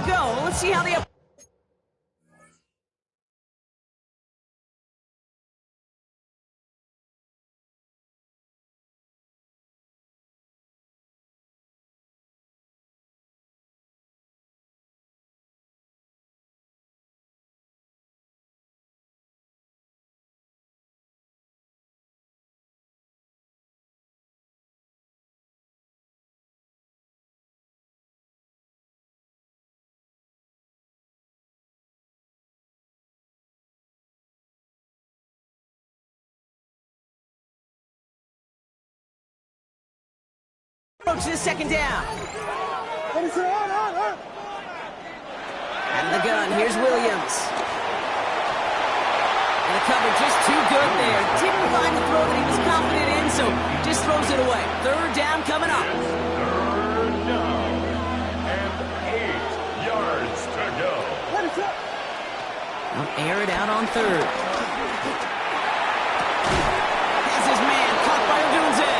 to go. Let's see how the approach to second down. Out of the gun, here's Williams. And the cover just too good there. Didn't find the throw that he was confident in, so just throws it away. Third down coming up. Third down. And 8 yards to go. They'll air it out on third. Has his man caught by Odunze.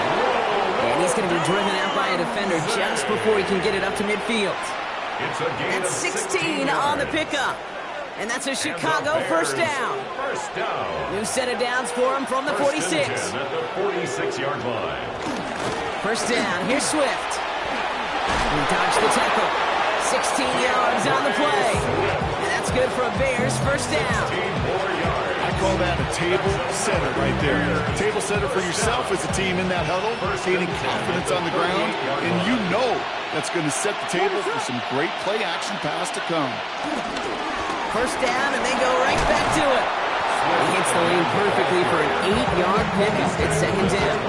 And he's going to be driven out by a defender just before he can get it up to midfield. It's a gain That's 16 on the pickup. And that's a Chicago first down. First down. New set of downs for him from the 46. At the 46-yard line. First down, here's Swift. He dodged the tackle. 16 yards on the play. And that's good for a Bears first down. 16 more yards. I call that a table setter right there. Table setter for yourself as a team in that huddle, gaining confidence on the ground, and you know that's going to set the table for some great play action pass to come. First down, and they go right back to it. He hits the lane perfectly for an 8-yard pickup at second down.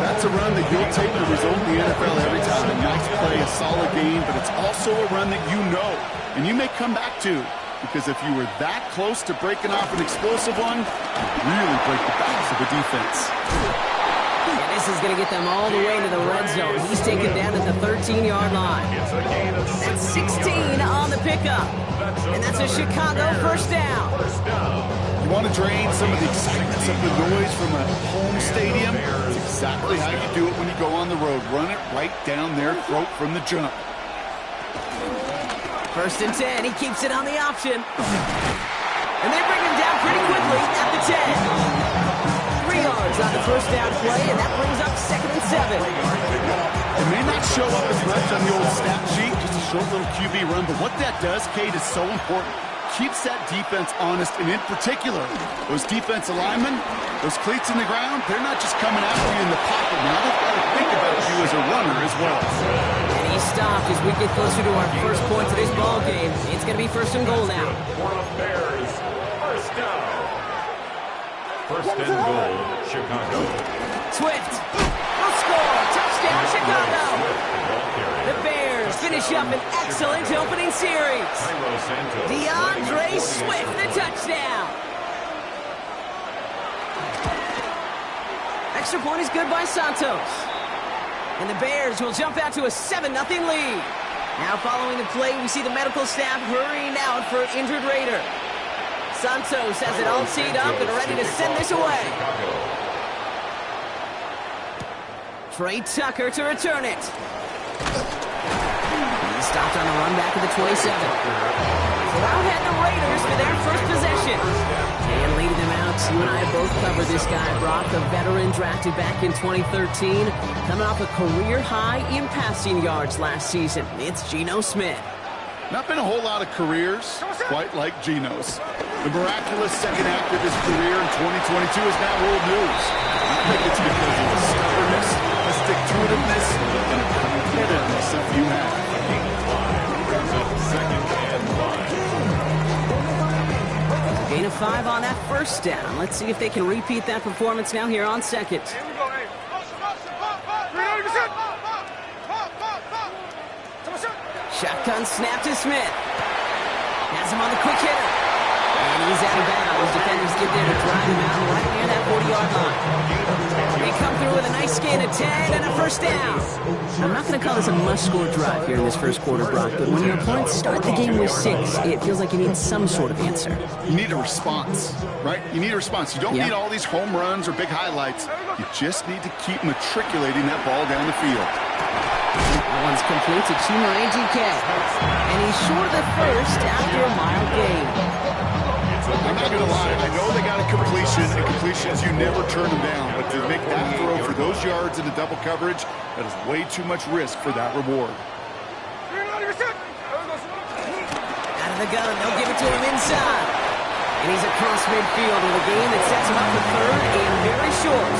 That's a run that you'll take the result in the NFL every time. A nice play, a solid game, but it's also a run that you know, and you may come back to. Because if you were that close to breaking off an explosive one, you really break the backs of the defense. And this is going to get them all the way to the red zone. He's taken down at the 13-yard line. It's a gain of That's 16 on the pickup. And that's a Chicago first down. First down. You want to drain some of the excitement, some of the noise from a home stadium? It's exactly how you do it when you go on the road. Run it right down their throat from the jump. First and 10, he keeps it on the option. And they bring him down pretty quickly at the 10. 3 yards on the first down play, and that brings up second and 7. It may not show up as much on the old stat sheet, just a short little QB run, but what that does, Kate, is so important. Keeps that defense honest, and in particular, those defensive linemen, those cleats in the ground, they're not just coming after you in the pocket now. They've got to think about you as a runner as well. And he stopped as we get closer to our first point of this ball game. It's going to be first and goal now. For the Bears. First down. First and goal, Chicago. Swift will score. Touchdown, Chicago. The Bears finish up an excellent opening series. DeAndre Swift, the touchdown. Extra point is good by Santos. And the Bears will jump out to a 7-0 lead. Now following the play, we see the medical staff hurrying out for an injured Raider. Santos has it all teed up and ready to send this away. Trey Tucker to return it. He stopped on the run back at the 27. So out head the Raiders for their first possession. And leading them out, you and I have both covered this guy, Brock, a veteran drafted back in 2013, coming off a career high in passing yards last season. It's Geno Smith. Not been a whole lot of careers quite like Geno's. The miraculous second act of his career in 2022 is now old news. I think it's because of the stubbornness, the stick-to-itiveness, and the competitiveness that you have. Gain of 5 on that first down. Let's see if they can repeat that performance now here on second. Shotgun snap to Smith. Has him on the quick hitter. And he's out of bounds. Defenders get there to drive him out right near that 40-yard line. They come through with a nice gain of 10 and a first down. I'm not going to call this a must-score drive here in this first quarter, Brock, but when your opponents start the game with 6, it feels like you need some sort of answer. You need a response, right? You need a response. You don't need all these home runs or big highlights. You just need to keep matriculating that ball down the field. One downs, complete to Chimere DK. And he's short of the first after a mile gain. I'm not going to lie, I know they got a completion, and completions, you never turn them down. But to make that throw for those yards into double coverage, that is way too much risk for that reward. Out of the gun, they'll give it to him inside. And he's across midfield with a gain that sets him up for third and very short.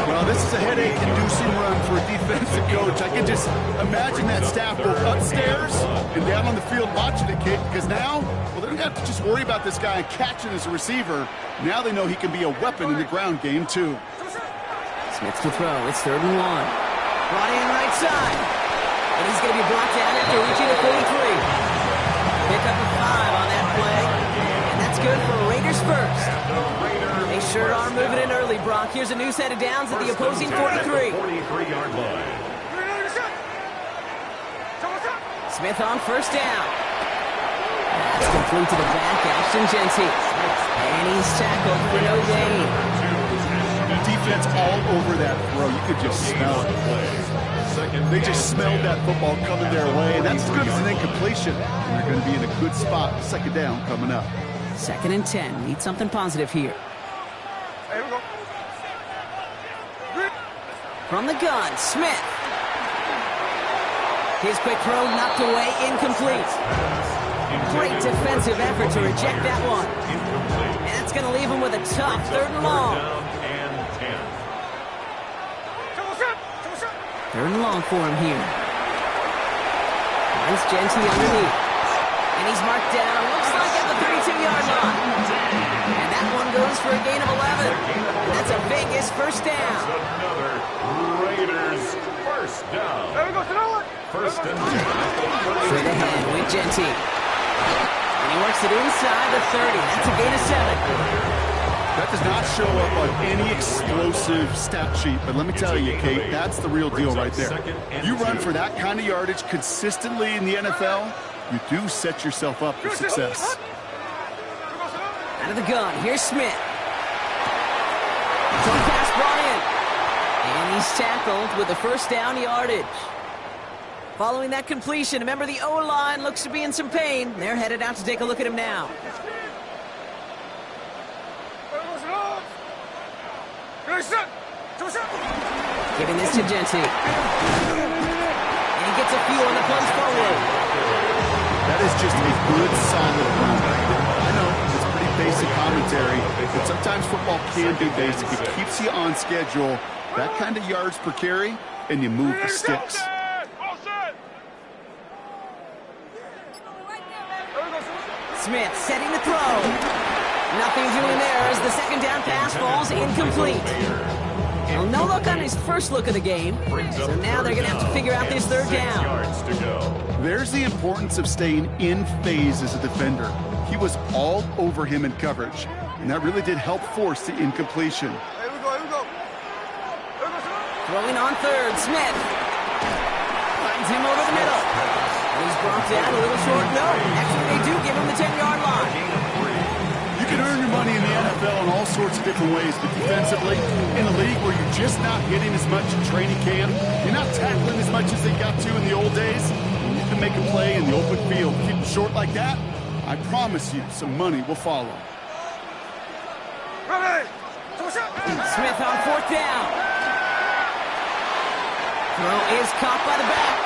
Well, this is a headache-inducing run for a defensive coach. I can just imagine that staff both upstairs and down on the field watching it, Kate, because now, well, they don't have to just worry about this guy catching as a receiver. Now they know he can be a weapon in the ground game, too. Smith to throw. It's 3rd and 1. Brought in right side. And he's going to be brought down after reaching the 43. Pick up a 5 on that play. And that's good for Raiders first. They sure are moving in early, Brock. Here's a new set of downs at the opposing 43. 43-yard line. Smith on 1st down. That's complete to the back, Ashton Genty. And he's tackled for no gain. Defense all over that throw. You could just smell it. They just smelled that football coming their way. That's as good as an incompletion. And they're going to be in a good spot. 2nd down coming up. 2nd and 10. Need something positive here. From the gun, Smith. His quick throw knocked away, incomplete. Great defensive effort to reject that one. And that's going to leave him with a tough 3rd and long. 3rd and long for him here. Finds Genty underneath. And he's marked down, looks like at the 32-yard line. And that one goes for a gain of 11. And that's a Vegas 1st down. Another Raiders 1st down. 1st and 10. Straight ahead with Genty. And he works it inside the 30. That's a gain of 7. That does not show up on any explosive stat sheet, but let me tell you, Kate, that's the real deal right there. You run for that kind of yardage consistently in the NFL, you do set yourself up for success. Out of the gun, here's Smith. Throw pass brought in. And he's tackled with the 1st down yardage. Following that completion, remember the O-line looks to be in some pain. They're headed out to take a look at him now. Giving this to Genty. And he gets a few on the plunge forward. That is just a good, solid run right there. I know it's pretty basic commentary, but sometimes football can be basic. It keeps you on schedule. That kind of yards per carry, and you move the sticks. Smith setting the throw. Nothing doing there as the 2nd down pass falls incomplete. Well, no look on his first look of the game, so now they're going to have to figure out this 3rd down. There's the importance of staying in phase as a defender. He was all over him in coverage, and that really did help force the incompletion. Throwing on 3rd, Smith. Finds him over the middle. And he's brought down a little short. No, actually they do give him the 10-yard line. You can earn your money in the NFL in all sorts of different ways, but defensively, in a league where you're just not hitting as much in training camp, you're not tackling as much as they got to in the old days, you can make a play in the open field. Keep it short like that, I promise you some money will follow. Smith on 4th down. Throw is caught by the back.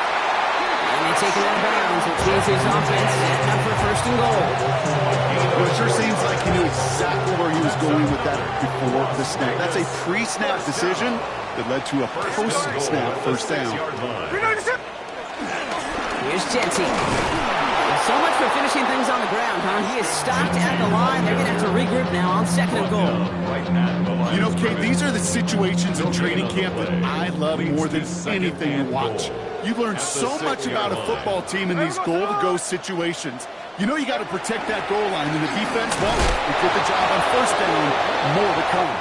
And they take it out of bounds, which means his offense set up for 1st and goal. Well, it sure seems like he knew exactly where he was going with that before the snap. That's a pre-snap decision that led to a post-snap 1st down. Here's Genty. So much for finishing things on the ground, huh? He is stopped at the line. They're going to have to regroup now on 2nd and goal. You know, Kate, these are the situations in training camp that I love more than anything to watch. You learn so much about a football team in these goal-to-go situations. You know you got to protect that goal line, and the defense, well, they did the job on 1st down. More to come.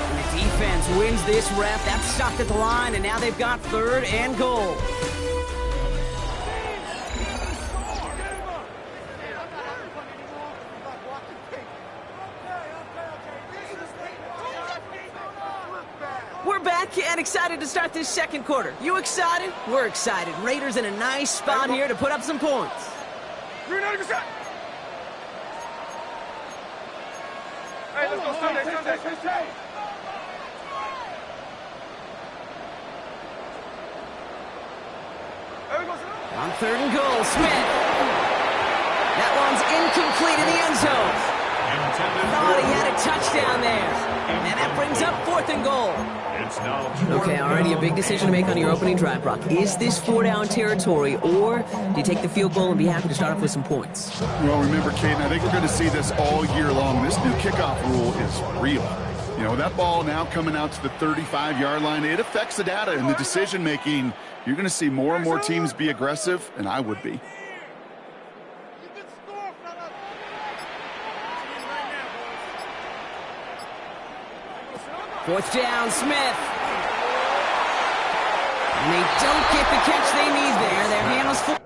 And the defense wins this rep. That's stopped at the line, and now they've got 3rd and goal. We're back man, excited to start this second quarter. You excited? We're excited. Raiders in a nice spot here to put up some points. Hey, let's go Sunday. On 3rd and goal, Smith. That one's incomplete in the end zone. Thought he had a touchdown there. And that brings up 4th and goal. Okay, already a big decision to make on your opening drive, Brock. Is this 4-down territory, or do you take the field goal and be happy to start off with some points? Well, remember, Kate, I think we're going to see this all year long. This new kickoff rule is real. You know, that ball now coming out to the 35-yard line, it affects the data and the decision-making. You're going to see more and more teams be aggressive, and I would be. Fourth down, Smith. And they don't get the catch they need there. Their handles full.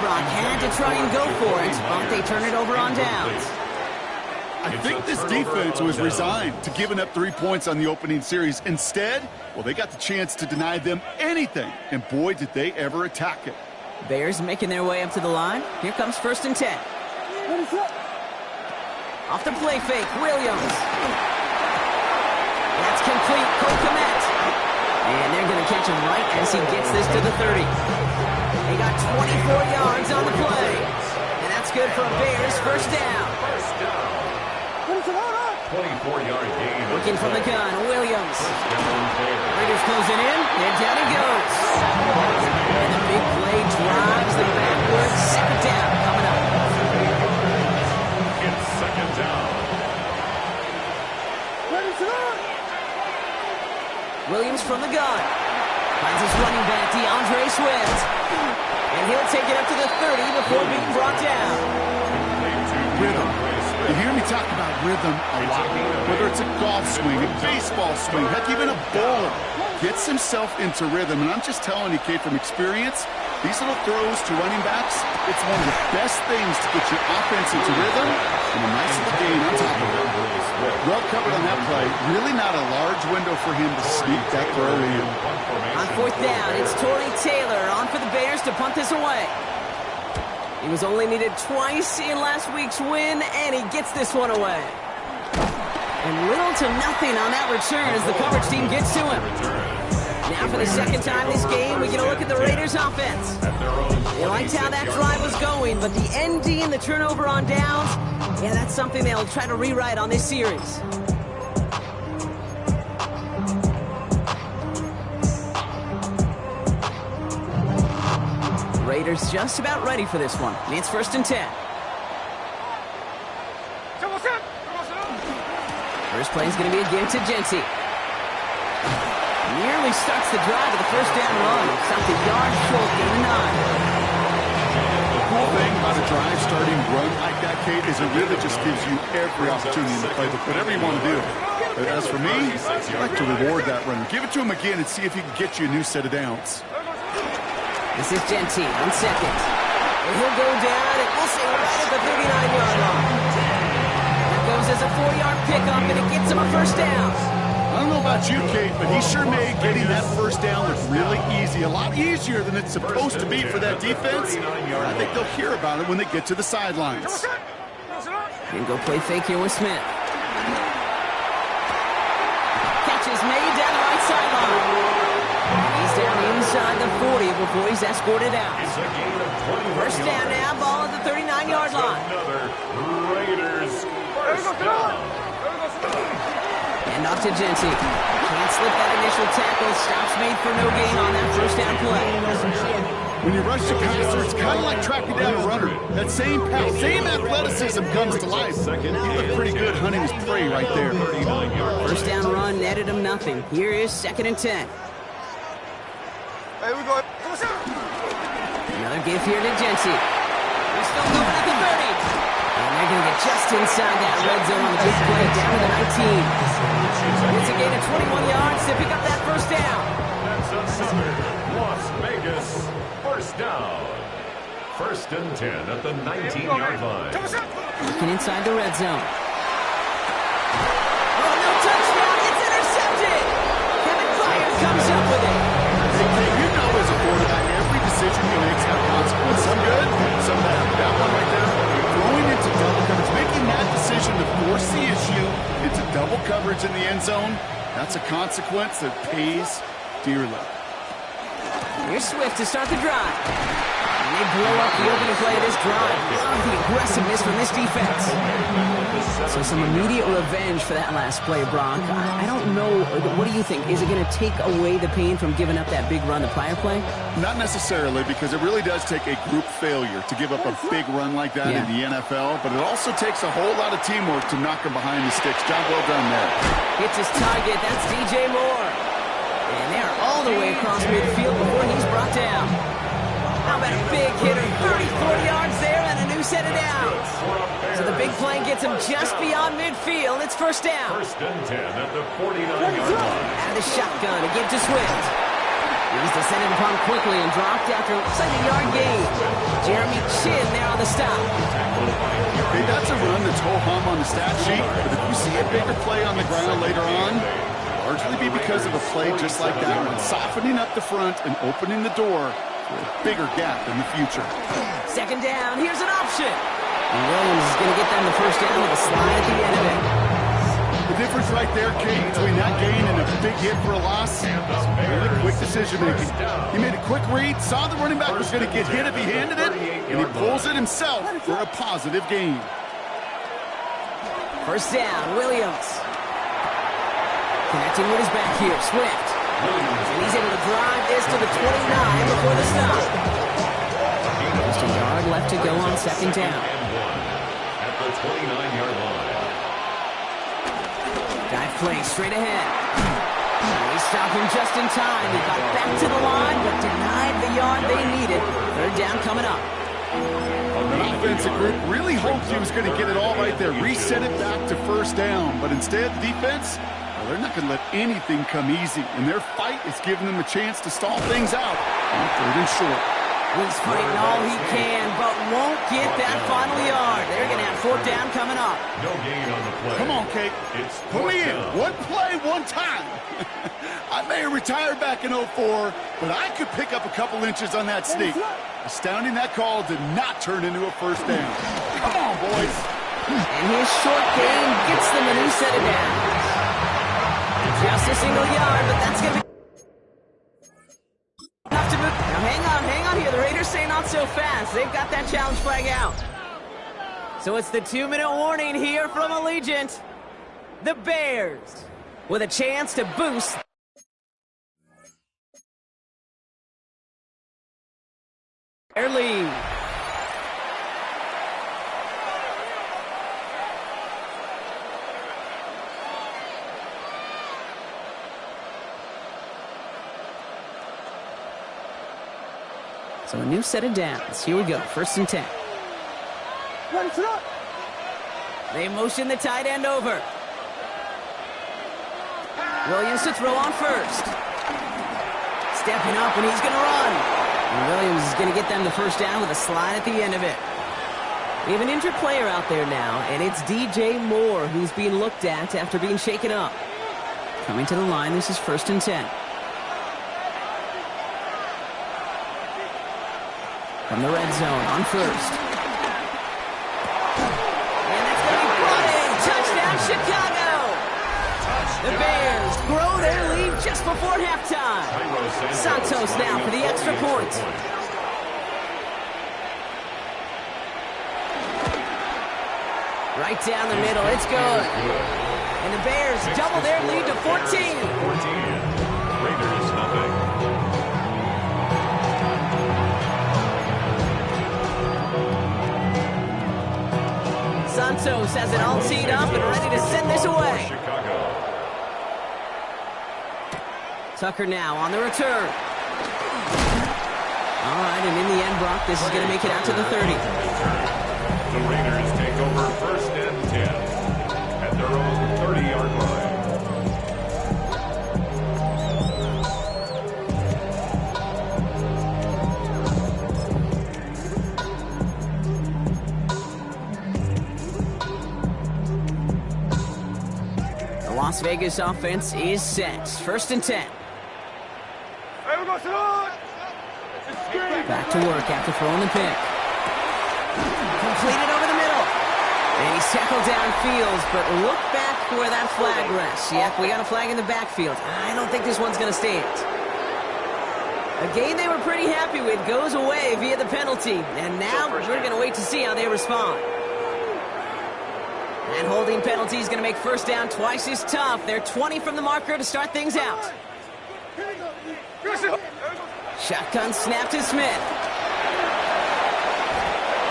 Brock had to try and go for it, but they turn it over on downs. I think this defense was resigned to giving up 3 points on the opening series. Instead, well, they got the chance to deny them anything, and boy, did they ever attack it. Bears making their way up to the line. Here comes 1st and 10. Off the play fake, Williams. That's complete, Cole Kmet. And they're going to catch him right as he gets this to the 30. They got 24 yards on the play. And that's good for a Bears first down. 24-yard gain. Looking from the gun, Williams. Raiders closing in, and down he goes. And the big play drives them backwards. 2nd down coming up. It's 2nd down. Williams from the gun. Finds his running back, DeAndre Swift. And he'll take it up to the 30 before being brought down. Rhythm. You hear me talk about rhythm a lot. Whether it's a golf swing, a baseball swing, heck, even a bowler gets himself into rhythm. And I'm just telling you, Kate, from experience, these little throws to running backs, it's one of the best things to get your offense into rhythm and a nice little gain on top of it. Well covered on that play. Really not a large window for him to sneak that throw in. On 4th down, it's Torrey Taylor on for the Bears to punt this away. He was only needed twice in last week's win, and he gets this one away. And little to nothing on that return as the coverage team gets to him. Now for the 2nd time this game, we get a look at the Raiders' offense. They liked how that drive was going, but the ND and the turnover on downs, yeah, that's something they'll try to rewrite on this series. Raiders just about ready for this one. And it's 1st and 10. First play is going to be a give to Genty. Nearly starts the drive with the 1st down run. Stopped a yard short, gain of 9. The cool thing about a drive starting run like that, Kate, is it really just gives you every opportunity in the playbook, whatever you want to do. But as for me, I like to reward that run. Give it to him again and see if he can get you a new set of downs. This is Genty on 2nd. And he'll go down, and we'll see right at the 39-yard line. That goes as a 4-yard pickup, and it gets him a 1st down. I don't know about you, Kate, but he sure made getting that 1st down look really easy. A lot easier than it's supposed to be for that defense. I think they'll hear about it when they get to the sidelines. And go play fake here with Smith. Catch is made down the right sideline. He's down inside the 40 before he's escorted out. 1st down now, ball at the 39-yard line. Raiders first down. And off to Genty. Can't slip that initial tackle. Stops made for no gain on that 1st down play. When you rush the passer, it's kind of like tracking down a runner. That same pass, same athleticism comes to life. He looked pretty good hunting his prey right there. First down run netted him nothing. Here is 2nd and 10. Another give here to Jency. He's still going at the 30. And they're going to get just inside that red zone on the big play down to the 19. It's a gain of 21 yards to pick up that first down. That's another Las Vegas first down. 1st and 10 at the 19-yard line. Looking inside the red zone. Oh, no touchdown. It's intercepted. Kevin Byard comes up with it. You know as a quarterback, every decision he makes has consequence. Some good, some bad. That one right there, throwing into double coverage, making that decision to force the issue into double coverage in the end zone, that's a consequence that pays dearly. Here's Swift to start the drive. And they blow up the opening play of this drive. Love the aggressiveness from this defense. So some immediate revenge for that last play, Brock. I don't know. What do you think? Is it going to take away the pain from giving up that big run the prior play? Not necessarily, because it really does take a group failure to give up a big run like that in the NFL, but it also takes a whole lot of teamwork to knock him behind the sticks. Job well done there. Hits his target. That's DJ Moore. And they're all the way across midfield before he's brought down. How about a big hitter? 30, 40 yards there and a new set of downs. So the big play gets him just beyond midfield. It's first down. 1st and 10 at the 49-yard line. Out of the shotgun to give to Swift. He's descended upon quickly and dropped after looks like a yard gain. Jeremy Chin there on the stop. Hey, that's a run that's ho-hum on the stat sheet, but if you see a bigger play on the ground later on, largely be because of a play just like that one, softening up the front and opening the door for a bigger gap in the future. 2nd down, here's an option. And Williams is going to get them the first down with a slide at the end of it. The difference right there, Kate, between that gain and a big hit for a loss, really quick decision-making. He made a quick read, saw the running back was going to get hit if he handed it, and he pulls it himself for a positive gain. First down, Williams. Connecting with his back here, Swift. And he's able to drive this to the 29 before the stop. Just a yard left to go on 2nd down. At the 29-yard line. Dive play straight ahead. They stop him just in time. He got back to the line, but denied the yard they needed. 3rd down coming up. The offensive group really hoped he was going to get it all right there, reset it back to first down, but instead the defense, well, they're not going to let anything come easy, and their fight is giving them a chance to stall things out on 3rd and short. He's fighting all he can, but won't get that final yard. They're going to have 4th down coming up. No gain on the play. Come on, Kate. It's put me in. down. One play, one time. I may have retired back in 04, but I could pick up a couple inches on that sneak. Astounding that call did not turn into a first down. Come on, boys. And his short gain gets them a new set of downs. Just a single yard, but that's going to be enough to move. Now hang on here. The Raiders say not so fast. They've got that challenge flag out. So it's the 2-minute warning here from Allegiant. The Bears with a chance to boost their lead. So a new set of downs. Here we go. 1st and 10. They motion the tight end over. Williams to throw on first. Stepping up, and he's going to run. And Williams is going to get them the first down with a slide at the end of it. We have an injured player out there now, and it's DJ Moore who's being looked at after being shaken up. Coming to the line, this is 1st and 10. From the red zone on first. And that's going to be brought in. Touchdown, Chicago! The Bears grow their lead just before halftime. Santos now for the extra point. Right down the middle. It's good. And the Bears double their lead to 14. 14. Raiders nothing. Santos has it all teed up and ready to send this away. Chicago. Tucker now on the return. All right, and in the end, Brock, this is going to make it out to the 30. The Raiders take over 1st and 10 at their own 30-yard line. The Las Vegas offense is set. 1st and 10. Back to work after throwing the pick. Completed over the middle. And he's tackled downfield, but look back where that flag rests. Yep, we got a flag in the backfield. I don't think this one's going to stand. A game they were pretty happy with goes away via the penalty. And now we're going to wait to see how they respond. That holding penalty is going to make 1st down twice as tough. They're 20 from the marker to start things out. Shotgun snap to Smith.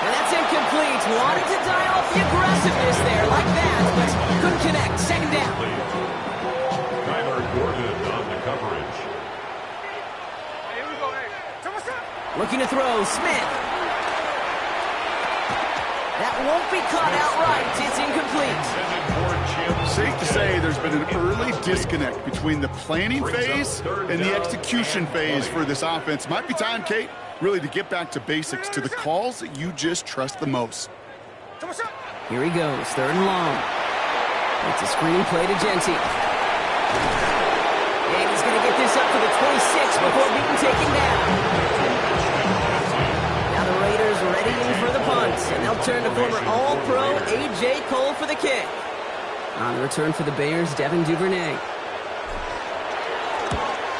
And that's incomplete. Wanted to dial up the aggressiveness there like that, but couldn't connect. 2nd down. Kyler Gordon on the coverage. Looking to throw. Smith. That won't be caught outright. It's incomplete. Safe to say there's been an early disconnect between the planning phase and the execution phase for this offense. Might be time, Kate, really to get back to basics, to the calls that you just trust the most. Here he goes, 3rd and long. It's a screen play to Genty. And he's going to get this up to the 26 before being taken down. Now the Raiders readying for the punt, and they'll turn to former All-Pro A.J. Cole for the kick. On the return for the Bears, Devin Duvernay.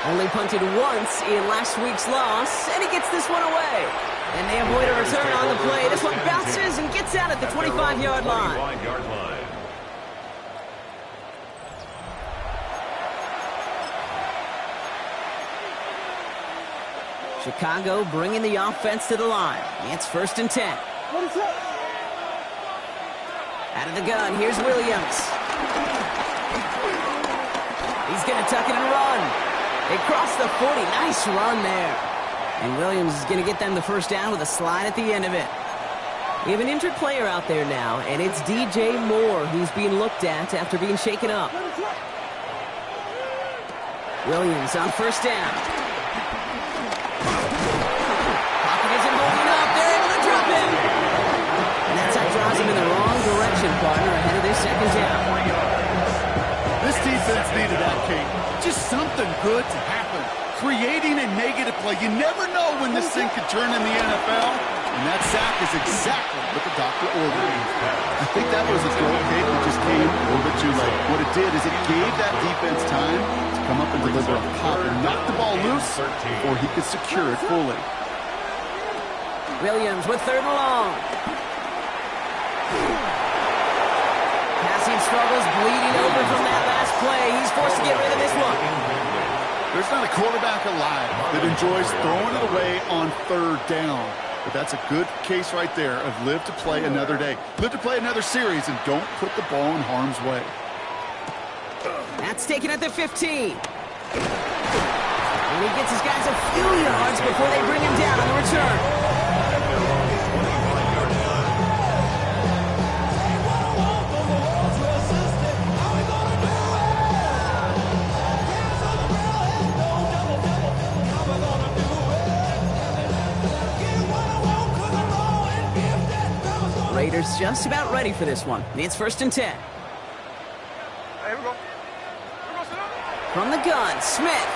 Only punted once in last week's loss, and he gets this one away. And they avoid a return on the play. This one bounces and gets out at the 25-yard line. Chicago bringing the offense to the line. It's 1st and 10. Out of the gun, here's Williams. He's going to tuck it and run. They cross the 40. Nice run there. And Williams is going to get them the 1st down with a slide at the end of it. We have an injured player out there now, and it's DJ Moore who's being looked at after being shaken up. Williams on 1st down. Pocket isn't holding up. They're able to drop him. And that's how draws him in the wrong direction, partner, ahead of this 2nd down. This defense needed that, Kate. Just something good to happen. Creating a negative play. You never know when this thing could turn in the NFL. And that sack is exactly what the doctor ordered. I think that was a throw, Kate, that just came a little bit too late. What it did is it gave that defense time to come up and deliver a pop and knock the ball loose before he could secure it fully. Williams with 3rd and long. Passing struggles, bleeding over from that last play. He's forced to get rid of this one. There's not a quarterback alive that enjoys throwing it away on 3rd down. But that's a good case right there of live to play another day. Live to play another series and don't put the ball in harm's way. That's taken at the 15. And he gets his guys a few yards before they bring him down on the return. Raiders just about ready for this one. It's 1st and 10. Here we go. From the gun, Smith.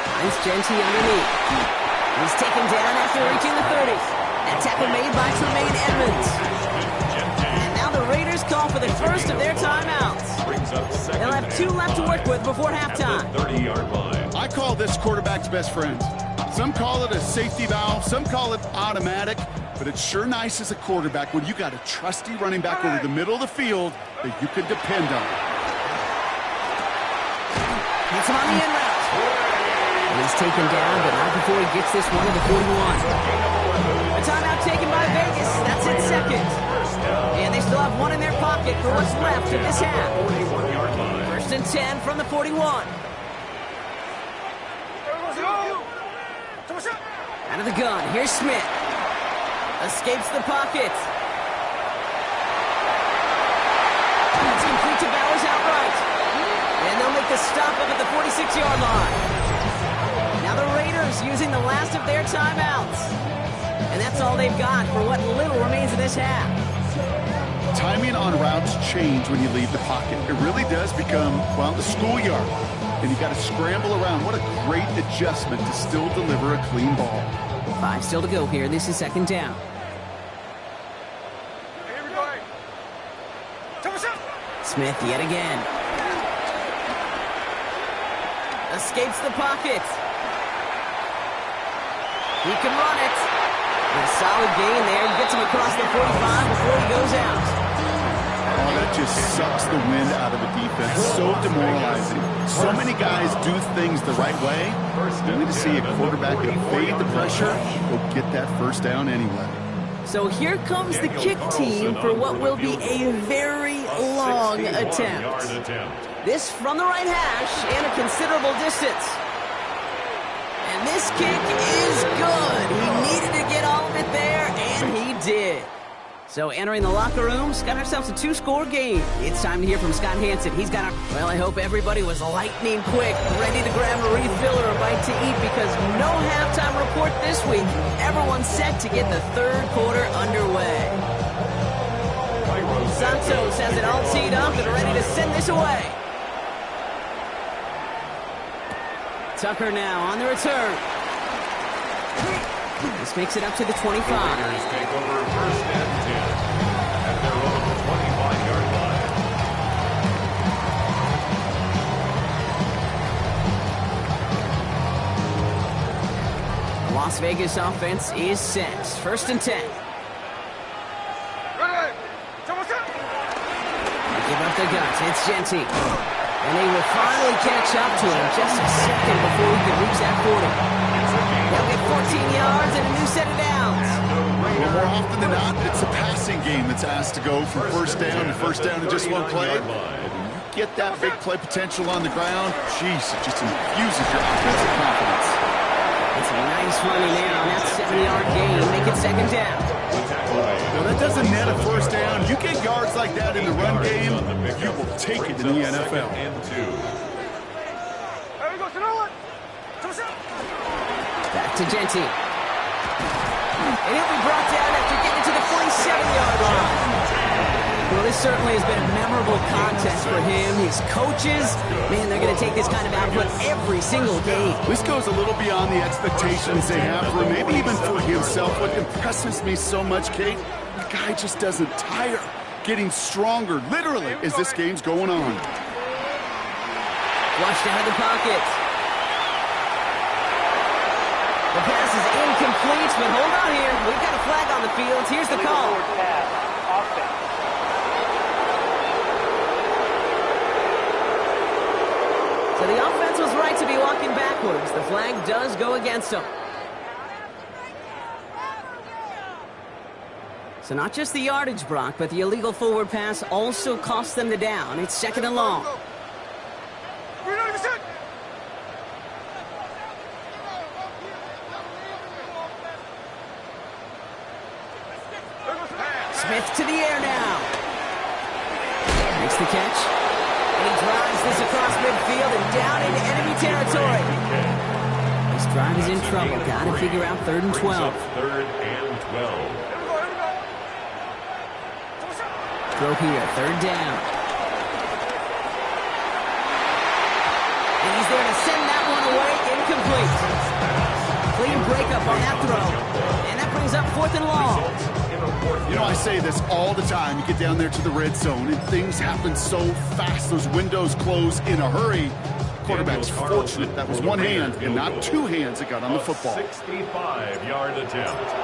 Finds Genty underneath. He's taken down after reaching the 30. That tackle made by Tremaine Edmonds. And now the Raiders call for the first of their timeouts. They'll have 2 left to work with before halftime. 30-yard line. I call this quarterback's best friend. Some call it a safety valve, some call it automatic, but it's sure nice as a quarterback when you got a trusty running back over the middle of the field that you can depend on. It's on the end route. And he's taken down, but not before he gets this one to the 41. A timeout taken by Vegas. That's it, of this half. 41-yard line. First and 10 from the 41. Out of the gun, here's Smith. Escapes the pocket. It's complete to Bowers outright. And they'll make the stop up at the 46-yard line. Now the Raiders using the last of their timeouts. And that's all they've got for what little remains of this half. Timing on routes change when you leave the pocket. It really does become, well, the schoolyard. And you got to scramble around. What a great adjustment to still deliver a clean ball. 5 still to go here. This is second down. Smith yet again. Escapes the pocket. He can run it. And a solid gain there. Gets him across the 45 before he goes out. Oh, that just sucks the wind out of a defense. So demoralizing. So many guys do things the right way. Only to see a quarterback evade the pressure, will get that first down anyway. So here comes the kick team for what will be a very long attempt. This from the right hash and a considerable distance. And this kick is good. He needed to get all of it there, and he did. So entering the locker room, got ourselves a 2-score game. It's time to hear from Scott Hansen. He's got a... Well, I hope everybody was lightning quick, ready to grab a refill or a bite to eat because no halftime report this week. Everyone's set to get the third quarter underway. Santos has it all teed up and ready to send this away. Tucker now on the return. This makes it up to the 25. Take over first and 10 at their own 25-yard line. The Las Vegas offense is set. First and 10. They give up the guts. It's Genty. And they will finally catch up to him just a second before he could reach that 40. They'll get 14 yards and a new set of downs. Well, more often than not, it's a passing game that's asked to go from first down in just one play. Get that big play potential on the ground. Jeez, it just infuses your offensive confidence. It's a nice running there on that 7-yard gain. Make it second down. Well, that doesn't net a first down. You get yards like that in the run game, you will take it in the NFL. Back to Genty. And he'll be brought down after getting to the 47-yard line. Well, this certainly has been a memorable contest for him. His coaches, man, they're going to take this kind of output every single game. This goes a little beyond the expectations they have for him, maybe even for himself. What impresses me so much, Kate, the guy just doesn't tire. Getting stronger, literally, as this game's going on. Flushed out of the pocket. The pass is incomplete, but hold on here. We've got a flag on the field. Here's the call. So the offense was right to be walking backwards. The flag does go against them. So not just the yardage, Brock, but the illegal forward pass also cost them the down. It's second and long. Smith to the air now. Makes the catch. And he drives this across midfield and down into enemy territory. This drive is in trouble. Got to figure out 3rd and 12. 3rd and 12. Throw here, 3rd down. And he's there to send that one away. Incomplete. Clean breakup on that throw. And that brings up 4th and long. You know, I say this all the time. You get down there to the red zone, and things happen so fast. Those windows close in a hurry. Quarterback's fortunate that was one hand and not two hands that got on the football. 65-yard attempt.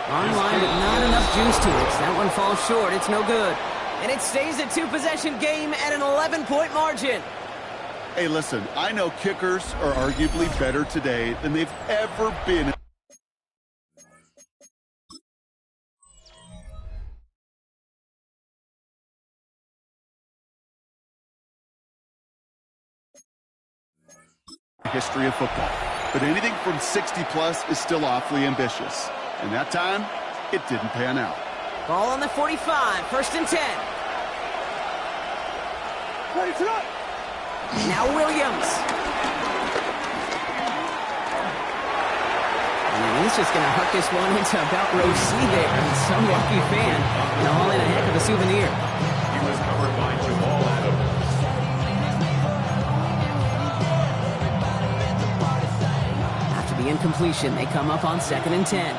Online, but not enough juice to it. That one falls short. It's no good. And it stays a 2-possession game at an 11-point margin. Hey, listen, I know kickers are arguably better today than they've ever been. History of football. But anything from 60-plus is still awfully ambitious. And that time, it didn't pan out. Ball on the 45, 1st and 10. Now Williams. And he's just going to hook this one into about row C there. And some lucky fan. And all in a heck of a souvenir. He was covered by Jamal Adams. After the incompletion, they come up on 2nd and 10.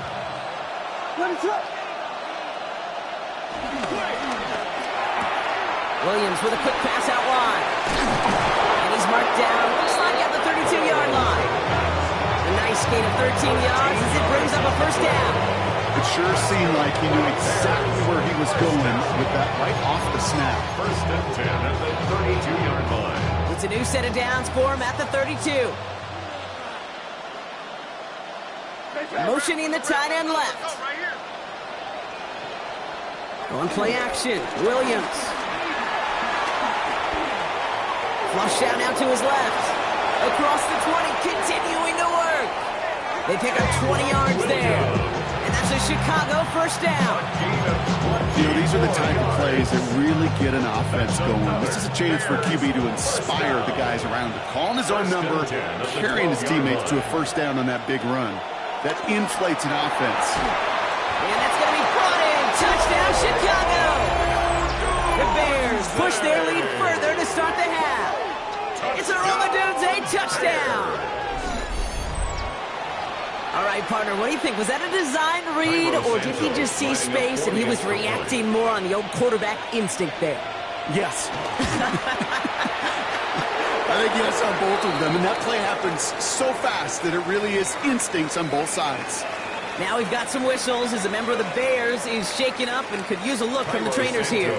Williams with a quick pass out wide. And he's marked down. Looks like at the 32-yard line. A nice gain of 13 yards as it brings up a 1st down. It sure seemed like he knew exactly where he was going with that right off the snap. 1st and 10 at the 32-yard line. It's a new set of downs for him at the 32. Motioning the tight end left. Going play action. Williams. Flush down now to his left. Across the 20, continuing to work. They pick up 20 yards there. And that's a Chicago 1st down. You know, these are the type of plays that really get an offense going. This is a chance for QB to inspire the guys around him. Calling his own number, carrying his teammates to a 1st down on that big run. That inflates an offense. And that's going to be brought in. Touchdown, Chicago. The Bears push their lead further to start the half. It's a Romadunze touchdown. All right, partner, what do you think? Was that a design read, or did he just see space and he was reacting more on the old quarterback instinct there? Yes. I think yes on both of them, and that play happens so fast that it really is instincts on both sides. Now we've got some whistles as a member of the Bears is shaken up and could use a look from the trainers here.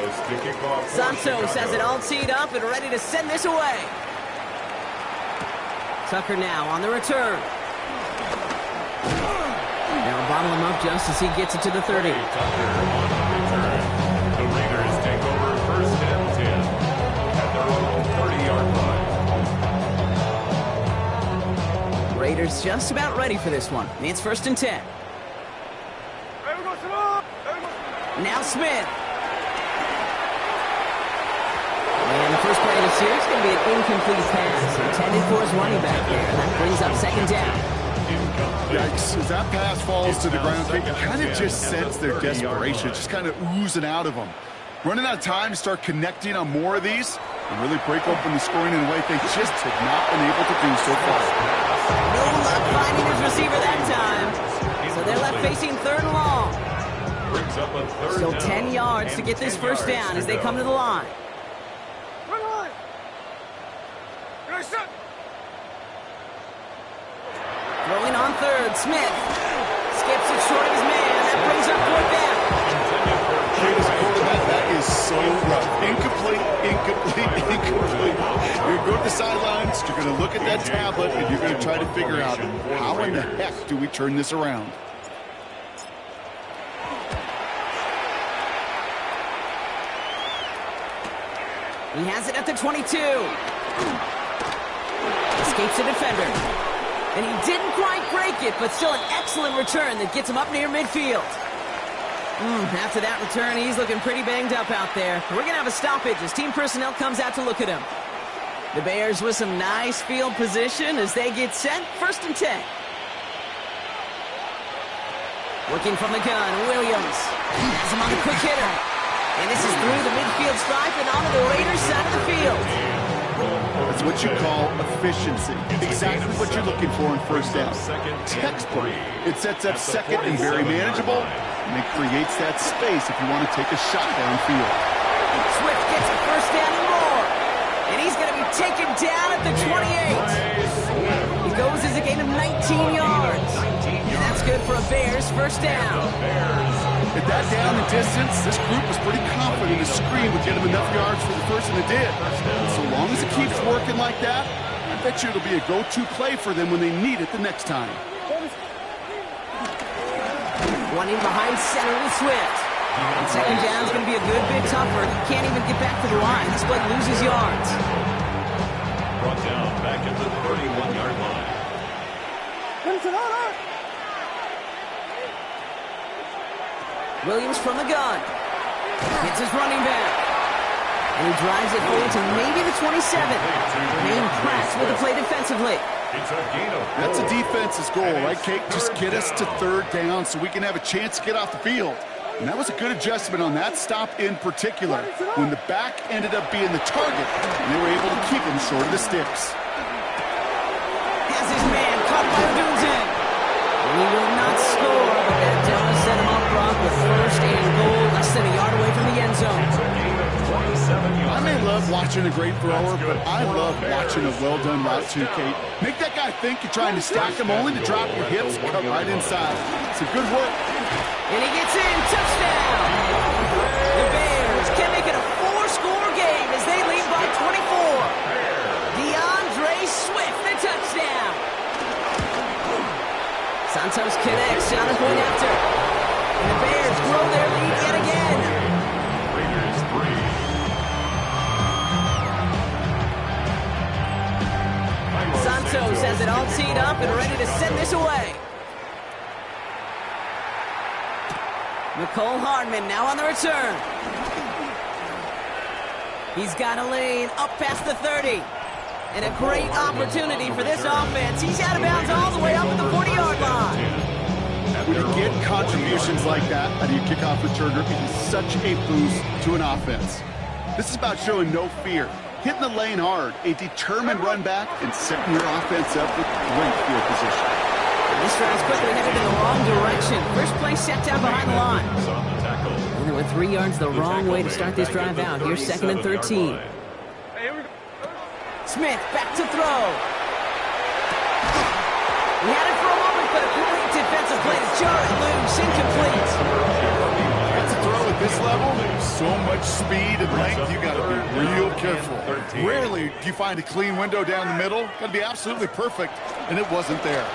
Santos has it all teed up and ready to send this away. Tucker now on the return. Now bottle him up just as he gets it to the 30. The Raiders take over 1st and 10 at their own 30-yard line. Raiders just about ready for this one. It's 1st and 10. Now Smith. And the first play of the series is going to be an incomplete pass intended for his running back there. And that brings up 2nd down. Yikes, as that pass falls to the ground, you kind of just sense their desperation. Just kind of oozing out of them. Running out of time to start connecting on more of these and really break open the scoring in a way they just have not been able to do so far. No luck finding his receiver that time. So they're left facing 3rd and long. Still 10 yards to get this 1st down as they come to the line. Throwing on 3rd, Smith. Skips it short of his man. That brings up 4th down. That is so rough. Incomplete, incomplete, incomplete. You're going to go to the sidelines, you're going to look at that tablet, and you're going to try to figure out how in the heck do we turn this around. He has it at the 22. Escapes the defender. And he didn't quite break it, but still an excellent return that gets him up near midfield. After that return, he's looking pretty banged up out there. We're going to have a stoppage as team personnel comes out to look at him. The Bears with some nice field position as they get set. 1st and 10. Working from the gun, Williams. Has him on the quick hitter. And this is through the midfield stripe and onto the Raiders side of the field. That's what you call efficiency. Exactly what you're looking for in 1st down. Textbook. It sets up 2nd and very manageable, and it creates that space if you want to take a shot downfield. Swift gets a 1st down and more. And he's going to be taken down at the 28. He goes as a gain of 19 yards. And that's good for a Bears 1st down. At that down and distance, this group was pretty confident a screen would get him enough yards for the first, and it did. So long as it keeps working like that, I bet you it'll be a go-to play for them when they need it the next time. Running behind center with Swift. And 2nd down is going to be a good bit tougher. He can't even get back to the line. This play loses yards. Brought down back at the 31-yard line. Williams from the gun. Hits his running back. And he drives it forward to maybe the 27. Remain pressed with the play defensively. It's a gain of 4. That's a defense's goal, right, Kate? Just get us to third down so we can have a chance to get off the field. And that was a good adjustment on that stop in particular, when the back ended up being the target, and they were able to keep him short of the sticks. Has his man caught by Dunzen. He will not score, but that does set him up wrong with first and goal, less than a yard away from the end zone. It's a gain of 27 yards. I may love watching a great thrower, but I love watching a well-done route too, Kate. Make that guy think you're trying to stack him only to drop your hips and cut right inside. It's a good work. And he gets in, touchdown! The Bears can make it a 4-score game as they lead by 24. DeAndre Swift, the touchdown! Santos connects on a point after. And the Bears grow their lead yet again. Raiders 3. Santos has it all teed up and ready to send this away. Nicole Hardman now on the return. He's got a lane up past the 30. And a great opportunity for this offense. He's out of bounds all the way up at the 40-yard line. When you get contributions like that out of your kickoff returner, it is such a boost to an offense. This is about showing no fear, hitting the lane hard, a determined run back, and setting your offense up with great field position. This drive's quickly headed in the wrong direction. First play set down behind the line. And they went 3 yards the wrong way to start this drive out. Here's 2nd and 13. Smith back to throw. He had it for a moment, but a great defensive play to jar it loose. Incomplete. That's a throw at this level. So much speed and length, you got to be real careful. Rarely do you find a clean window down the middle. Got to be absolutely perfect, and it wasn't there.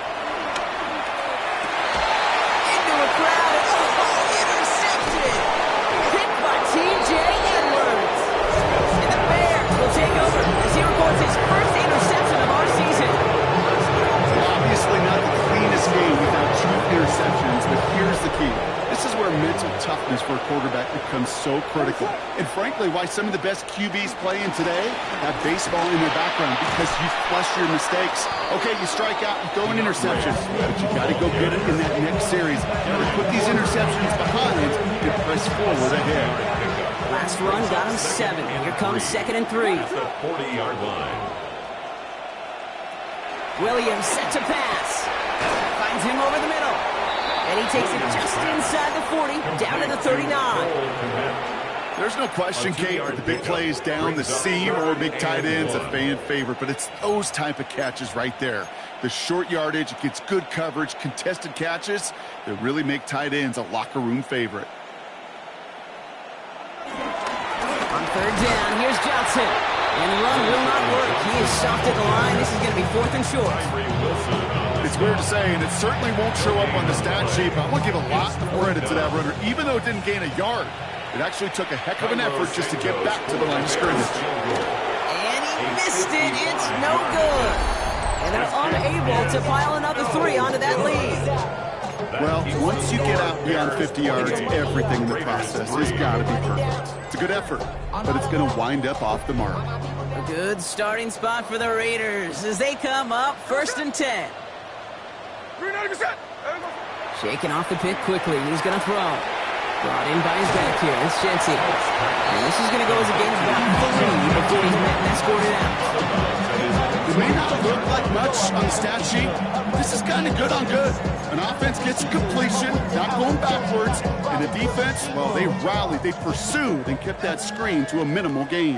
Into a crowd. Oh, intercepted. Picked by T.J. Edwards. And the Bears will take over as he records his first interception of our season. Obviously not the cleanest game without 2 interceptions, but here's the key. This is where mental toughness for a quarterback becomes so critical. And frankly, why some of the best QBs playing today have baseball in their background, because you flush your mistakes. Okay, you strike out and throw an interception, but you got to go get it in that next series. You put these interceptions behind and press forward ahead. Last run got him 7. Here comes 2nd and 3. At the 40-yard line. Williams set to pass. Finds him over the middle. And he takes it just inside the 40, down to the 39. There's no question, Kate, that the big plays down the seam or big tight ends a fan favorite, but it's those type of catches right there. The short yardage, it gets good coverage, contested catches that really make tight ends a locker room favorite. On 3rd down, here's Johnson. And the run will not work. He is soft at the line. This is going to be 4th and short. It's weird to say, and it certainly won't show up on the stat sheet, but I want to give a lot of credit to that runner. Even though it didn't gain a yard, it actually took a heck of an effort just to get back to the line of scrimmage. And he missed it. It's no good. And they're unable to pile another 3 onto that lead. Well, once you get out beyond 50 yards, everything in the process has got to be perfect. It's a good effort, but it's going to wind up off the mark. A good starting spot for the Raiders as they come up 1st and 10. Shaking off the pick quickly. He's going to throw. Brought in by his back here. It's Jensen. And this is going to go as a gain of about 3 before he's met and escorted out. It may not look like much on the stat sheet. This is kind of good on good. An offense gets a completion, not going backwards, and the defense, well, they rallied, they pursued, and kept that screen to a minimal gain.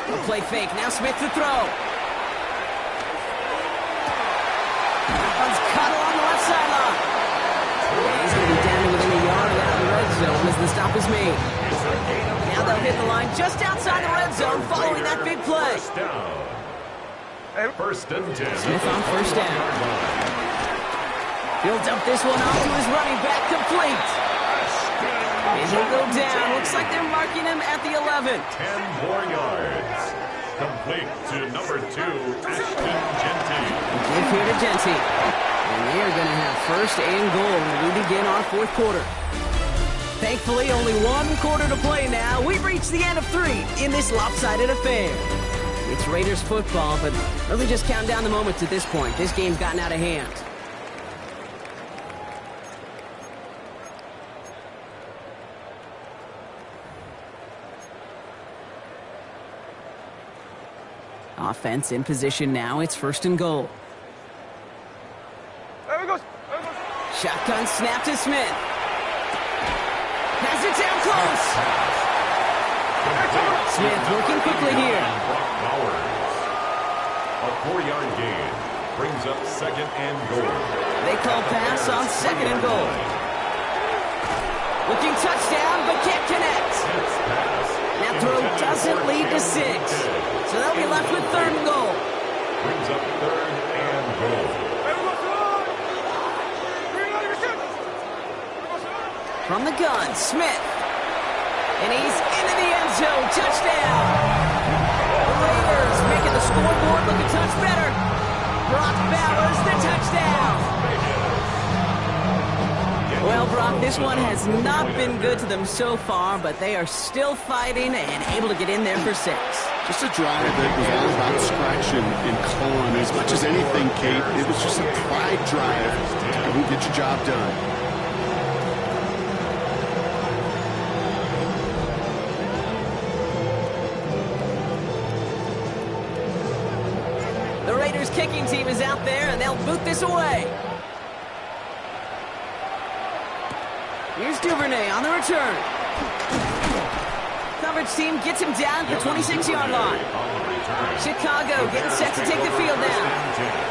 A play fake. Now Smith to throw. That one's cut along the left sideline. He's going to be down to within a yard of that red zone as the stop is made. Now they'll hit the line just outside the red zone following that big play. First and 10. Smith on 1st down. He'll dump this one off to his running back, complete. And he'll go down. Looks like they're marking him at the 11. 10 more yards. Complete to number 2, Ashton Genty. Give here to Genty. And they are going to have first and goal as we begin our fourth quarter. Thankfully, only one quarter to play now. We've reached the end of 3 in this lopsided affair. It's Raiders football, but really just count down the moments at this point. This game's gotten out of hand. Offense in position now. It's first and goal. There we go. Shotgun snap to Smith. Has it down close. Smith working quickly here. A 4-yard gain brings up second and goal. They call pass on second and goal. Looking touchdown, but can't connect. That throw doesn't lead to 6. So they'll be left with third and goal. Brings up third and goal. From the gun, Smith. And he's into the end zone. Touchdown. The Raiders making the scoreboard look a touch better. Brock Bowers, the touchdown. Well, Brock, this one has not been good to them so far, but they are still fighting and able to get in there for 6. Just a drive that was all about scratching and clawing. As much as anything, Kate, it was just a pride drive to go and get your job done. The Raiders kicking team is out there, and they'll boot this away. Here's Duvernay on the return. Coverage team gets him down at the 26-yard line. Chicago getting set to take the field down.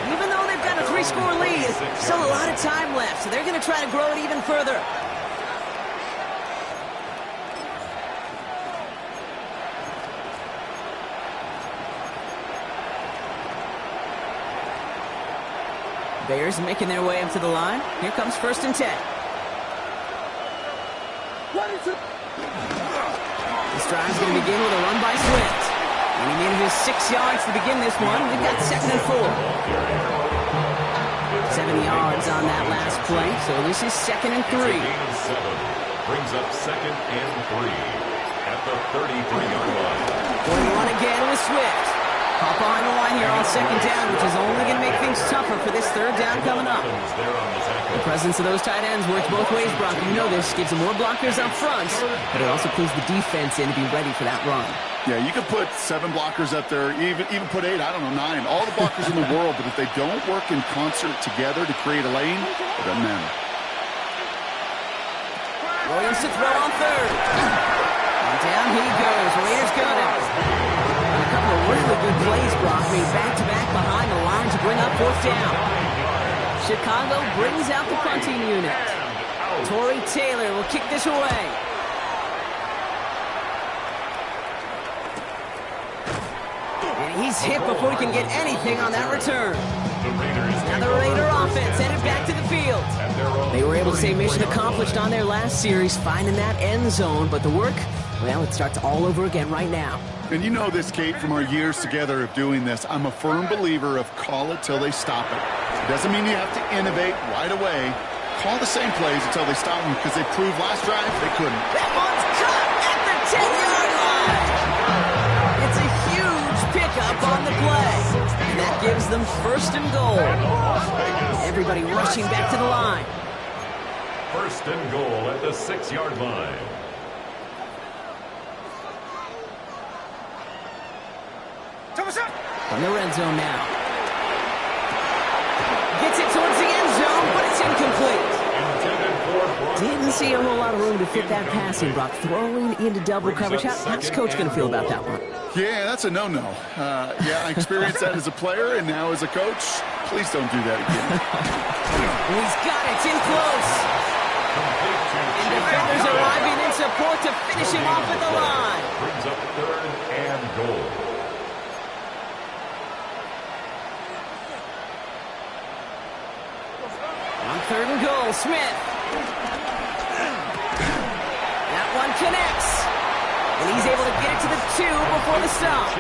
Even though they've got a 3-score lead, still a lot of time left, so they're going to try to grow it even further. Bears making their way up to the line. Here comes first and 10. This drive's going to begin with a run by Swift. And he needed his 6 yards to begin this one. We've got second and 4. 7 yards on that last play, so this is second and 3. Brings up second and 3 at the 33-yard line. Going one again with Swift. Hop behind the line here on second down, which is only going to make things tougher for this third down coming up. The presence of those tight ends works both ways, Brock. You know this. Gives them more blockers up front, but it also pulls the defense in to be ready for that run. Yeah, you could put 7 blockers up there, even put 8, I don't know, 9. All the blockers in the world, but if they don't work in concert together to create a lane, it doesn't matter. Williams to throw on third. And down he goes. Raiders got it. And a couple of really good plays, Brock, made back-to-back behind the line to bring up fourth down. Chicago brings out the punting unit. Torrey Taylor will kick this away. And he's hit before he can get anything on that return. Now the Raider offense headed back to the field. They were able to say mission accomplished on their last series, finding that end zone, but the work, well, it starts all over again right now. And you know this, Kate, from our years together of doing this. I'm a firm believer of call it till they stop it. It doesn't mean you have to innovate right away. Call the same plays until they stop them, because they proved last drive they couldn't. That one's caught at the 10-yard line. It's a huge pickup on the play. And that gives them first and goal. Everybody rushing back to the line. First and goal at the 6-yard line. From the red zone now. Gets it towards the end zone, but it's incomplete. Didn't see a whole lot of room to fit that passing, Brock. Throwing into double coverage. How's Coach going to feel about that one? Yeah, that's a no-no. Yeah, I experienced that as a player and now as a coach. Please don't do that again. He's got it. It's in close. And defenders arriving in support to finish him off at the line. Brings up third and goal. On third and goal, Smith. connects. And he's able to get it to the 2 before the stop.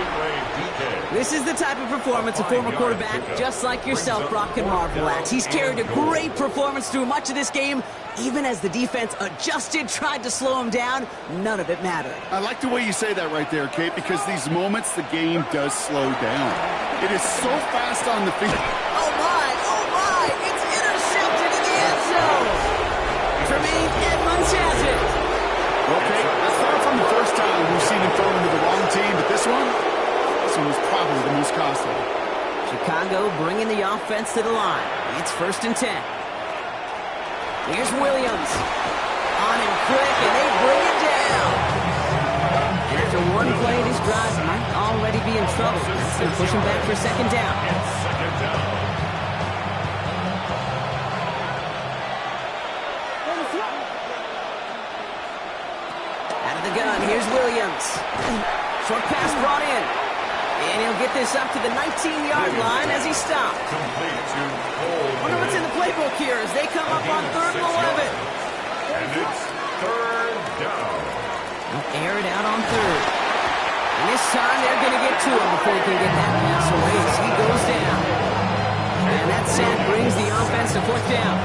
This is the type of performance a former quarterback, just like yourself, Brock, can marvel at. He's carried a great performance through much of this game. Even as the defense adjusted, tried to slow him down, none of it mattered. I like the way you say that right there, Kate, because these moments the game does slow down. It is so fast on the field. Oh my, it's intercepted in the end zone. Tremaine Edmonds has it. Okay, that's far from the first time we've seen him throw into the wrong team, but this one was probably the most costly. Chicago bringing the offense to the line. It's 1st and 10. Here's Williams. On him quick, and they bring it down. And after one play, this drive might already be in trouble. That's going to push him back for 2nd down. Out of the gun, here's Williams. Short pass brought in. And he'll get this up to the 19-yard line as he stopped. Wonder what's in the playbook here as they come up on 3rd and 11. And it's 3rd down. They'll air it out on 3rd. And this time they're going to get to him before he can get that pass away as he goes down. And that sack brings the offense to 4th down.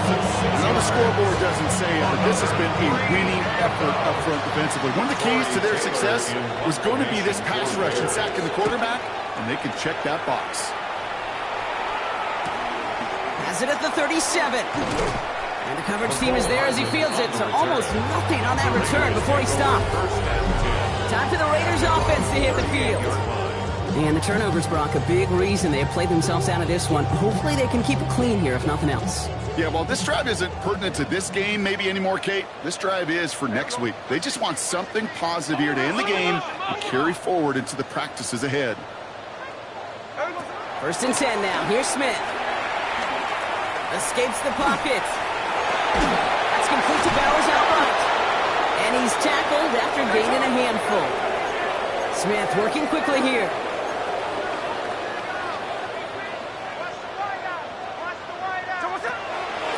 I know the scoreboard doesn't say it, but this has been a winning effort up front defensively. One of the keys to their success was going to be this pass rush and sacking the quarterback, and they can check that box. Has it at the 37. And the coverage team is there as he fields it, so almost nothing on that return before he stopped. Time for the Raiders offense to hit the field. And the turnovers, Brock, a big reason they have played themselves out of this one. Hopefully they can keep it clean here, if nothing else. Yeah, well, this drive isn't pertinent to this game maybe anymore, Kate. This drive is for next week. They just want something positive here to end the game and carry forward into the practices ahead. 1st and 10 now. Here's Smith. Escapes the pocket. That's complete to Bowers outright. And he's tackled after gaining a handful. Smith working quickly here.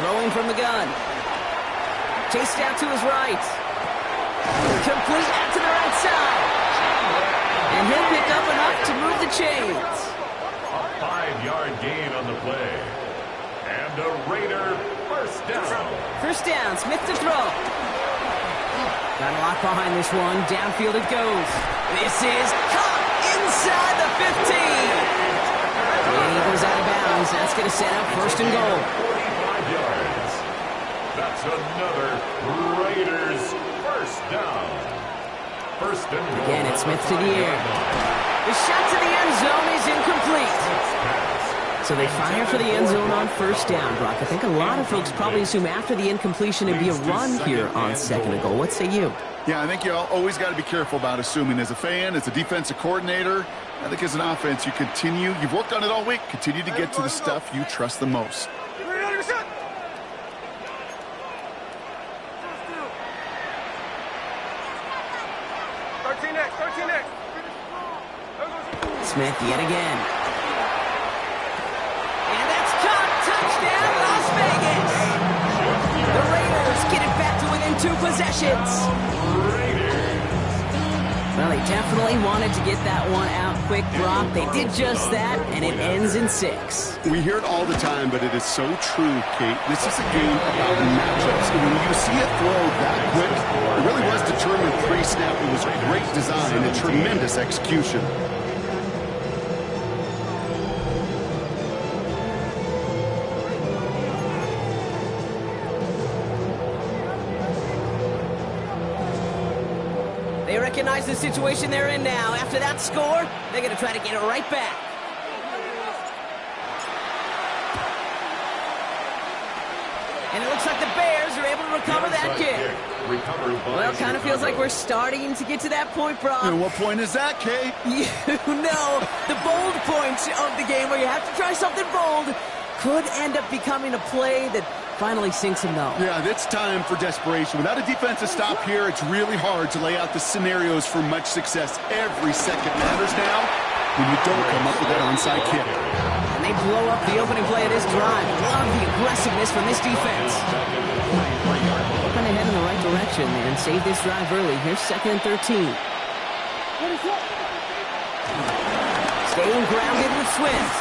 Throwing from the gun. Chased out to his right. Complete out to the right side. And he'll pick up enough to move the chains. A 5-yard gain on the play. And a Raider 1st down. 1st down, Smith to throw. Got a lock behind this one. Downfield it goes. This is caught inside the 15. And he goes out of bounds. That's going to set up 1st and goal. 45 yards. That's another Raiders 1st down. 1st and goal. Again, it's Smith to the air. The shot to the end zone is incomplete. So they fire for the end zone on 1st down, Brock. I think a lot of folks probably assume after the incompletion it'd be a run here on 2nd and goal. What say you? Yeah, I think you always got to be careful about assuming. As a fan, as a defensive coordinator, I think as an offense, you've worked on it all week, continue to get to the stuff you trust the most. 13 next. Smith yet again. And that's caught. Touchdown, Las Vegas. The Raiders get it back to within 2 possessions. Well, they definitely wanted to get that one out quick, Brock. They did just that, and it ends in 6. We hear it all the time, but it is so true, Kate. This is a game about matchups. And when you see it throw that quick, it really was determined pre-snap. It was great design and tremendous execution. They recognize the situation they're in now. After that score, they're going to try to get it right back. And it looks like the Bears are able to recover that kick. Well, kind of feels like we're starting to get to that point, Brock. And what point is that, Kate? You know, the bold point of the game where you have to try something bold could end up becoming a play that finally sinks him, though. Yeah, it's time for desperation. Without a defensive stop here, it's really hard to lay out the scenarios for much success. Every second matters now when you don't come up with that onside kick. And they blow up the opening play of this drive. Love the aggressiveness from this defense. Hoping to head in the right direction and save this drive early. Here's 2nd and 13. Staying grounded with Swift.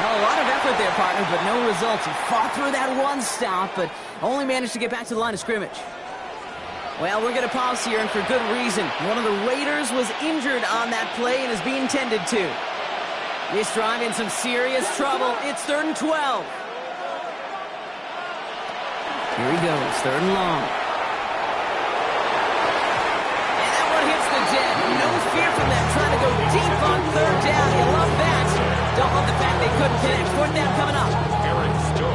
Well, a lot of effort there, partner, but no results. He fought through that one stop, but only managed to get back to the line of scrimmage. Well, we're going to pause here, and for good reason. One of the Raiders was injured on that play and is being tended to. This drive in some serious trouble. It's 3rd and 12. Here he goes, 3rd and long. And that one hits the deck. No fear from them, trying to go deep on 3rd down. You love that. Don't love the fact they couldn't connect. 4th down coming up.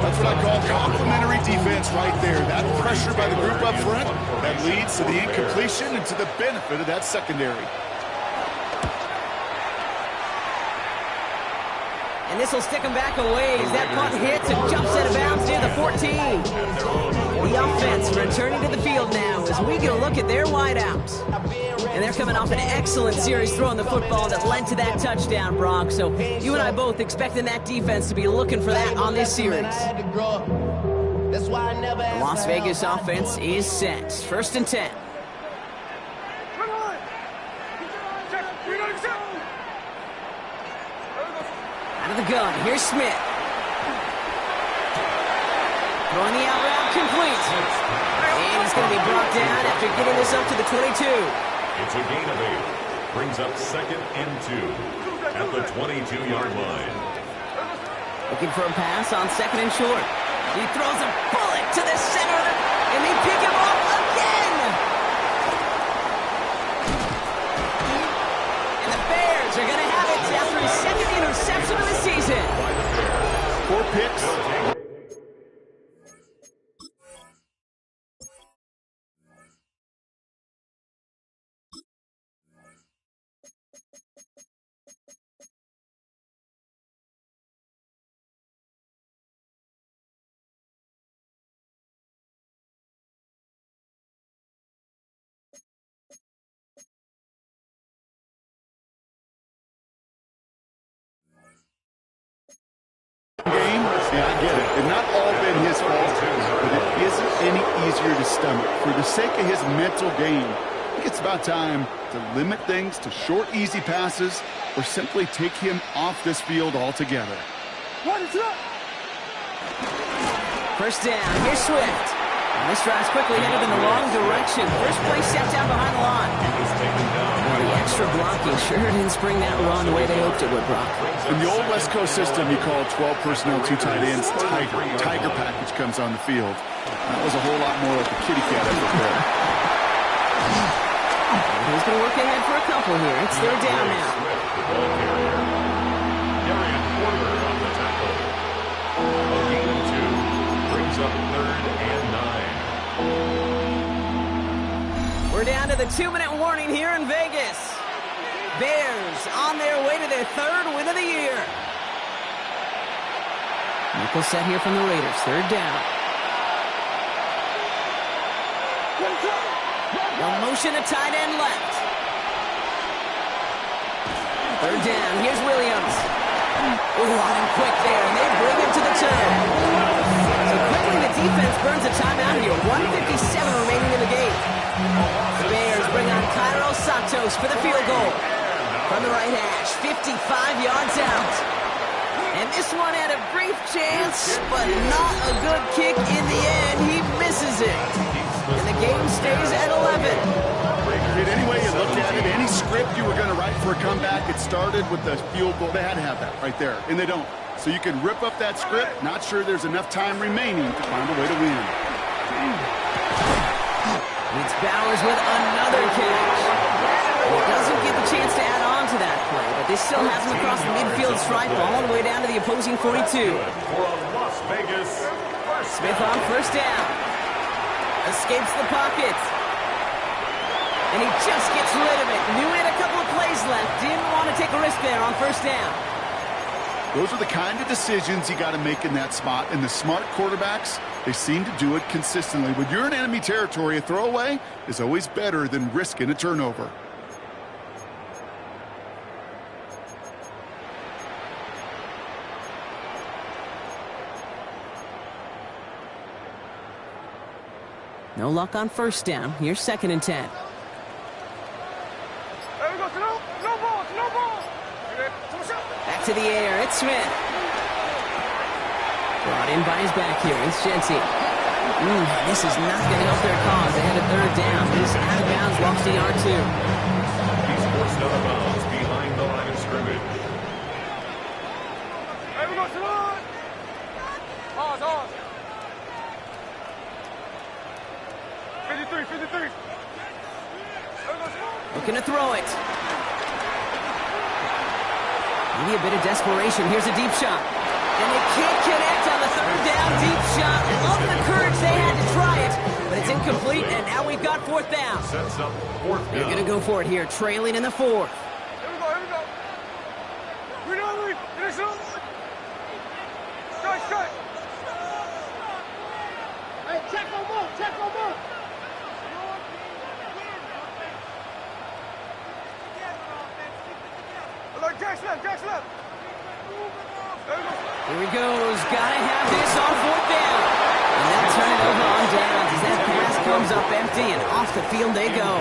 That's what I call complimentary defense right there. That pressure by the group up front, that leads to the incompletion and to the benefit of that secondary. And this will stick him back a ways. That punt hits and jumps out of bounds near the 14. The offense returning to the field now as we get a look at their wideouts. And they're coming off an excellent series throwing the football that led to that touchdown, Brock. So you and I both expecting that defense to be looking for that on this series. The Las Vegas offense is set. 1st and 10. Out of the gun, here's Smith. Throwing the out route complete. And he's going to be brought down after getting this up to the 22. It's a gain of 8. Brings up 2nd and 2 at the 22-yard line. Looking for a pass on 2nd and short. He throws a bullet to the center, and they pick him up again. And the Bears are going to have it after his 2nd interception of the season. 4 picks. Yeah, I get it. And not all been his fault, but it isn't any easier to stomach. For the sake of his mental game, I think it's about time to limit things to short, easy passes or simply take him off this field altogether. 1st down, here's Swift. And this drive's quickly headed in the wrong direction. First play set down behind the line. Well, the extra blocking sure didn't spring that run the way they hoped it would, Brock. In the old West Coast system, you call 12 personnel, 2 tight ends, Tiger. Tiger package comes on the field. That was a whole lot more like a kitty cat effort there. He's going to work ahead for a couple here. It's 3rd down now. Darian Porter on the tackle. A gain of 2 brings up 3rd and 9. We're down to the 2-minute warning here in Vegas. Bears on their way to their 3rd win of the year. Nickel set here from the Raiders. 3rd down. No motion to tight end left. 3rd down. Here's Williams. Ooh, on him quick there, and they bring him to the turn. So quickly the defense burns a timeout here. 1:57 remaining in the game. The Bears bring on Cairo Santos for the field goal. From the right hash, 55 yards out. And this one had a brief chance, but not a good kick in the end. He misses it. And the game stays at 11. Any way you looked at it, any script you were going to write for a comeback, it started with the field goal. They had to have that right there, and they don't. So you can rip up that script, not sure there's enough time remaining to find a way to win. It's Bowers with another catch. He doesn't get the chance to add on to that play, but this still has him across the midfield stripe all the way down to the opposing 42. For a Las Vegas Smith on 1st down. Escapes the pocket. And he just gets rid of it. Knew he had a couple of plays left. Didn't want to take a risk there on 1st down. Those are the kind of decisions you got to make in that spot. And the smart quarterbacks, they seem to do it consistently. When you're in enemy territory, a throwaway is always better than risking a turnover. No luck on first down. Here's 2nd and 10. There we go. No ball. No ball. Back to the air. It's Smith. Brought in by his back here. It's Jensen. This is not going to help their cause. They had a 3rd down. He's out of bounds. Lost a yard, too. He's forced out of bounds behind the line of scrimmage. There we go. Pause. 53. Looking to throw it. Maybe a bit of desperation. Here's a deep shot. And they can't connect on the 3rd down deep shot. I love the courage they had to try it, but it's incomplete, and now we've got 4th down. Sets up 4th down. They're going to go for it here, trailing in the 4th. Here we go. Finish it. Strike. Hey, check on move. Look, Jack's left. Here he goes. Gotta have this on 4th down. And they'll turn it over on downs as that pass comes up empty, and off the field they go.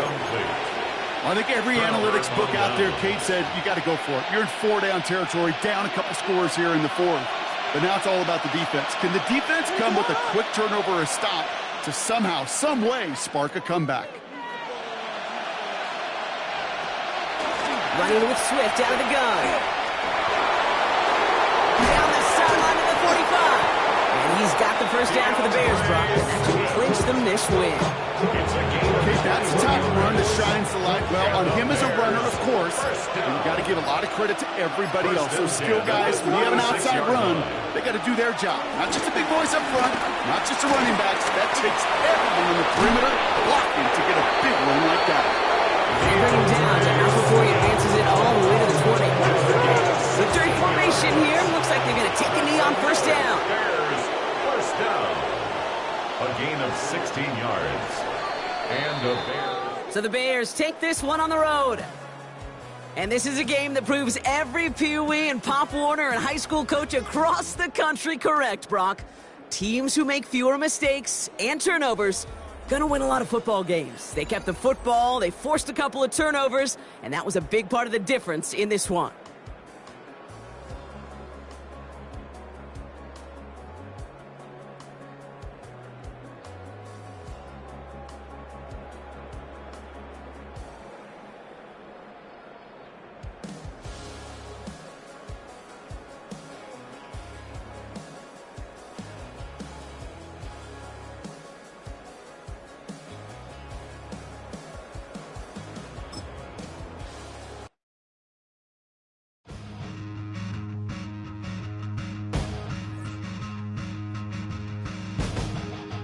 Well, I think every analytics book out there, Kate said, you got to go for it. You're in 4-down territory, down a couple scores here in the 4th. But now it's all about the defense. Can the defense come with a quick turnover or a stop to somehow, some way, spark a comeback? Running with Swift out of the gun. Down the sideline to the 45. And he's got the 1st down for the Bears, Brock. And that should clinch them this win. Okay, that's a top run that shines the light well on him as a runner, of course. And you got to give a lot of credit to everybody else. Those skill guys, when you have an outside run, they got to do their job. Not just the big boys up front, not just the running backs. That takes everyone on the perimeter blocking to get a big run like that. They bring him down to out before he advances it all the way to the 20. Victory formation here. Looks like they're going to take a knee on 1st down. Bears, 1st down. A gain of 16 yards. And the Bears. So the Bears take this one on the road. And this is a game that proves every Pee Wee and Pop Warner and high school coach across the country correct, Brock. Teams who make fewer mistakes and turnovers gonna win a lot of football games. They kept the football, they forced a couple of turnovers, and that was a big part of the difference in this one.